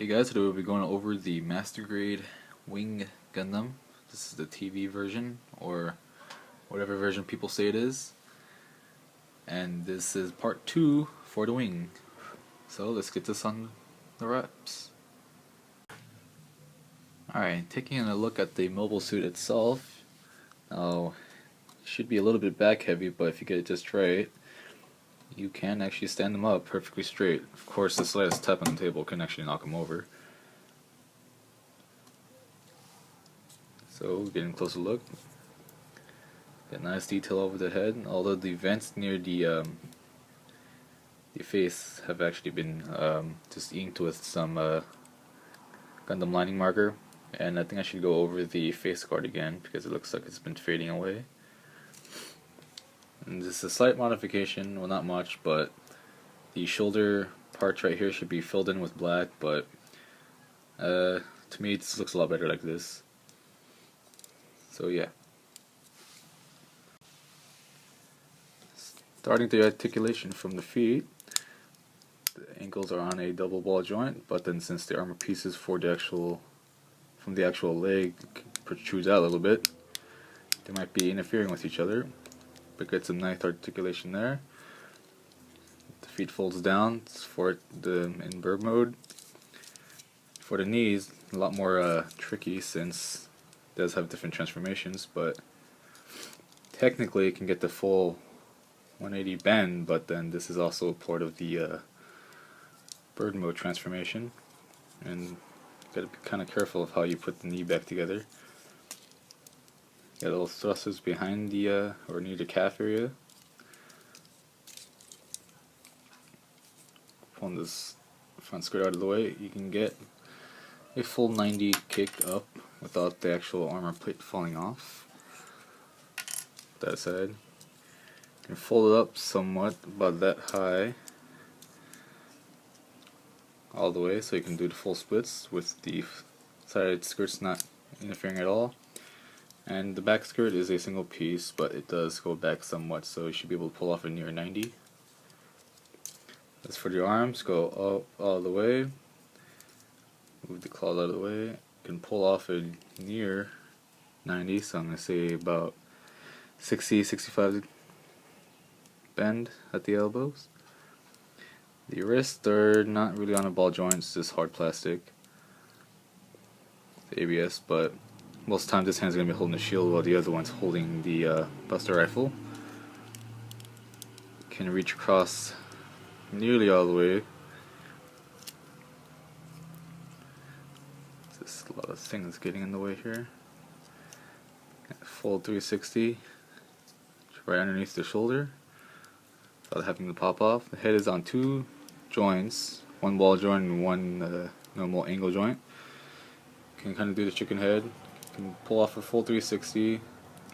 Hey guys, today we'll be going over the Master Grade Wing Gundam. This is the TV version, or whatever version people say it is. And this is part 2 for the wing. So let's get this on the wraps. Alright, taking a look at the mobile suit itself. Now, it should be a little bit back heavy, but if you get it just right, you can actually stand them up perfectly straight. Of course, the slightest tap on the table can actually knock them over. So, getting a closer look. Got nice detail over the head, although the vents near the face have actually been just inked with some Gundam lining marker. And I think I should go over the face guard again because it looks like it's been fading away. And this is a slight modification, well not much, but the shoulder parts right here should be filled in with black, but to me this looks a lot better like this. So yeah. Starting the articulation from the feet, the ankles are on a double ball joint, but then since the armor pieces from the actual leg protrudes out a little bit, they might be interfering with each other. But get some nice articulation there. The feet folds down for the invert mode. For the knees, a lot more tricky since it does have different transformations, but technically it can get the full 180 bend, but then this is also a part of the bird mode transformation, and gotta be kind of careful of how you put the knee back together. Got little thrusters behind the or near the calf area. Pulling this front skirt out of the way, you can get a full 90 kick up without the actual armor plate falling off. That side. You can fold it up somewhat, about that high, all the way, so you can do the full splits with the side skirts not interfering at all. And the back skirt is a single piece, but it does go back somewhat, so you should be able to pull off a near 90. As for the arms, go up all the way, move the claws out of the way. You can pull off a near 90, so I'm going to say about 60-65 bend at the elbows. The wrists are not really on a ball joint, it's just hard plastic. The ABS, but most of the time this hand's going to be holding the shield while the other one's holding the Buster Rifle. Can reach across nearly all the way. Just a lot of things getting in the way here. Full 360 right underneath the shoulder without having to pop off. The head is on two joints, one ball joint and one normal angle joint. Can kind of do the chicken head. Can pull off a full 360,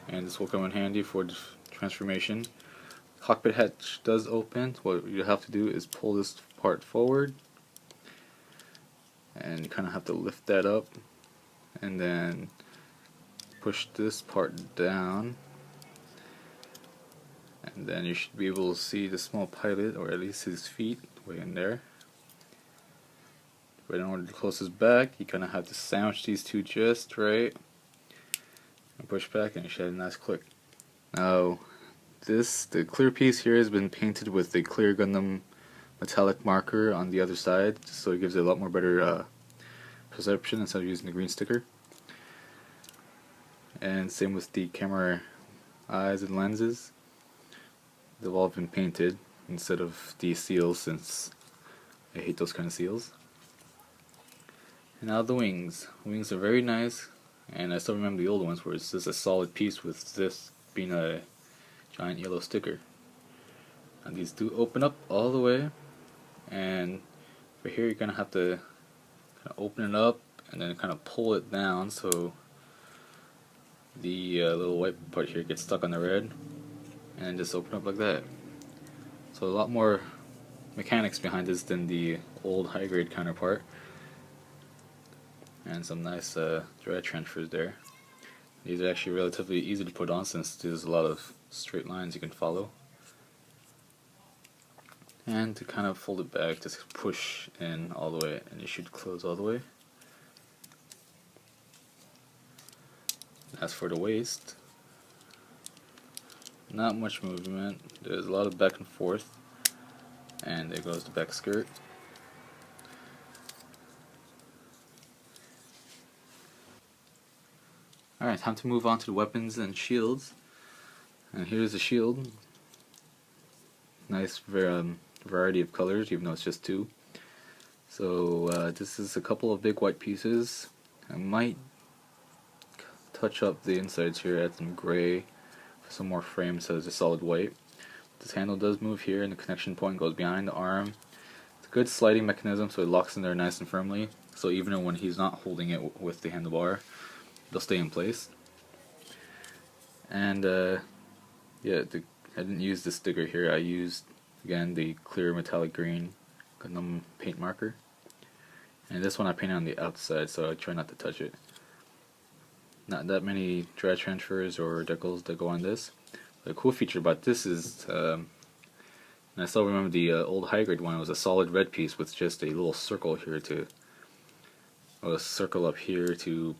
and this will come in handy for the transformation. Cockpit hatch does open. What you have to do is pull this part forward, and you kind of have to lift that up, and then push this part down, and then you should be able to see the small pilot, or at least his feet, way in there. But in order to close his back, you kind of have to sandwich these two just right, and push back, and you should have a nice click. Now, the clear piece here has been painted with the clear Gundam metallic marker on the other side, so it gives it a lot more better perception instead of using the green sticker. And same with the camera eyes and lenses. They've all been painted instead of the seals, since I hate those kind of seals. And now the wings. Wings are very nice, and I still remember the old ones where it's just a solid piece with this being a giant yellow sticker. And these do open up all the way, and for here you're going to have to kind of open it up and then kind of pull it down so the little white part here gets stuck on the red, and just open up like that. So a lot more mechanics behind this than the old high grade counterpart. And some nice thread transfers there. These are actually relatively easy to put on since there's a lot of straight lines you can follow. And to kind of fold it back, just push in all the way and it should close all the way. As for the waist, not much movement. There's a lot of back and forth, and there goes the back skirt. Alright, time to move on to the weapons and shields. And here's the shield. Nice variety of colors, even though it's just two. So this is a couple of big white pieces. I might touch up the insides here, add some gray for some more frame so it's a solid white. This handle does move here and the connection point goes behind the arm. It's a good sliding mechanism so it locks in there nice and firmly, so even when he's not holding it with the handlebar, they'll stay in place. And yeah, I didn't use the sticker here. I used, again, the clear metallic green Gundam paint marker. And this one I painted on the outside, so I try not to touch it. Not that many dry transfers or decals that go on this. The cool feature about this is, and I still remember the old high grade one, it was a solid red piece with just a little circle here or a circle up here to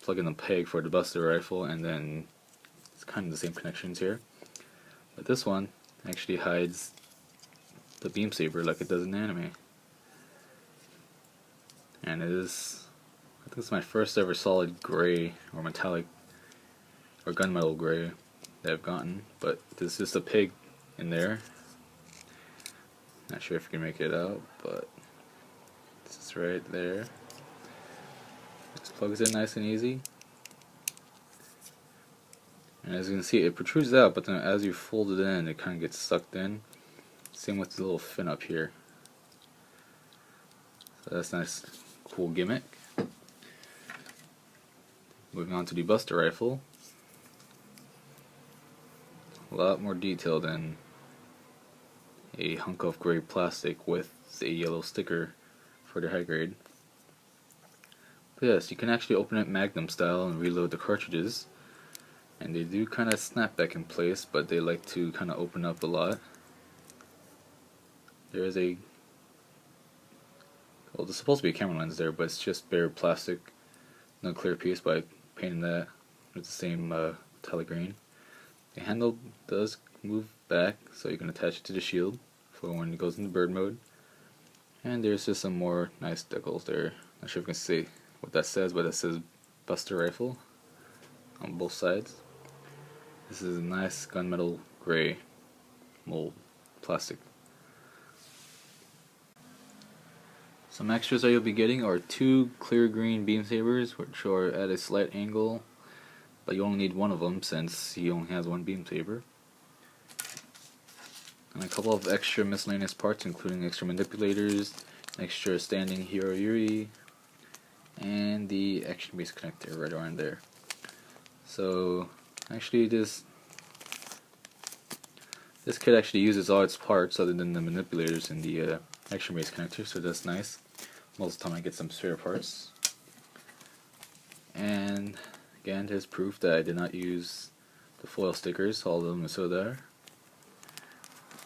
plug in the peg for the Buster rifle, and then it's kind of the same connections here. But this one actually hides the beam saber like it does in the anime. And it is, I think it's my first ever solid gray or metallic or gunmetal gray that I've gotten, but there's just a pig in there. Not sure if you can make it out, but this is right there. Just plugs in nice and easy. And as you can see, it protrudes out, but then as you fold it in, it kind of gets sucked in. Same with the little fin up here. So that's a nice, cool gimmick. Moving on to the Buster rifle. A lot more detail than a hunk of gray plastic with a yellow sticker for the high grade. But yes, you can actually open it Magnum style and reload the cartridges. And they do kind of snap back in place, but they like to kind of open up a lot. There is a, well, there's supposed to be a camera lens there, but it's just bare plastic, no clear piece, but I painted that with the same metallic green. The handle does move back, so you can attach it to the shield for when it goes into bird mode. And there's just some more nice decals there. Not sure if you can see what that says, but it says Buster rifle on both sides. This is a nice gunmetal gray mold plastic. Some extras that you'll be getting are two clear green beam sabers, which are at a slight angle, but you only need one of them since he only has one beam saber. And a couple of extra miscellaneous parts, including extra manipulators, extra standing Hero Yuri, and the action base connector right around there. So actually this kit actually uses all its parts other than the manipulators and the action base connector, so that's nice. Most of the time I get some spare parts. And again, there's proof that I did not use the foil stickers, all of them are still there.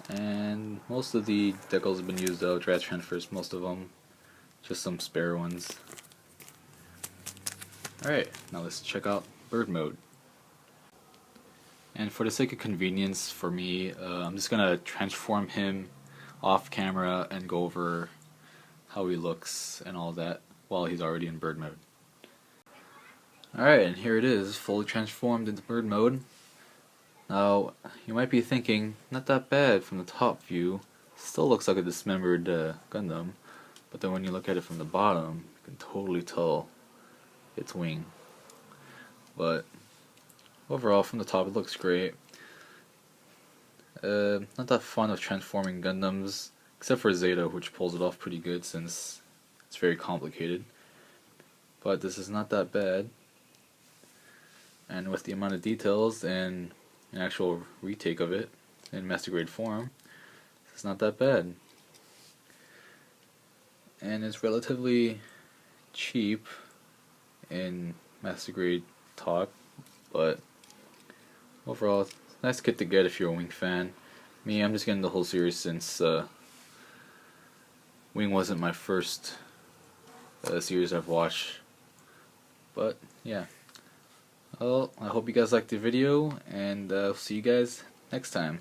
And most of the decals have been used out, dry transfers, most of them, just some spare ones. Alright, now let's check out bird mode. And for the sake of convenience for me, I'm just going to transform him off camera and go over how he looks and all that while he's already in bird mode. Alright, and here it is, fully transformed into bird mode. Now, you might be thinking, not that bad from the top view, still looks like a dismembered Gundam, but then when you look at it from the bottom, you can totally tell its wing. But overall, from the top, it looks great. Not that fond of transforming Gundams, except for Zeta, which pulls it off pretty good since it's very complicated. But this is not that bad. And with the amount of details and an actual retake of it in master grade form, it's not that bad. And it's relatively cheap in master grade talk, but overall, it's a nice kit to get if you're a Wing fan. Me, I'm just getting the whole series since Wing wasn't my first series I've watched, but yeah. Well, I hope you guys liked the video, and see you guys next time.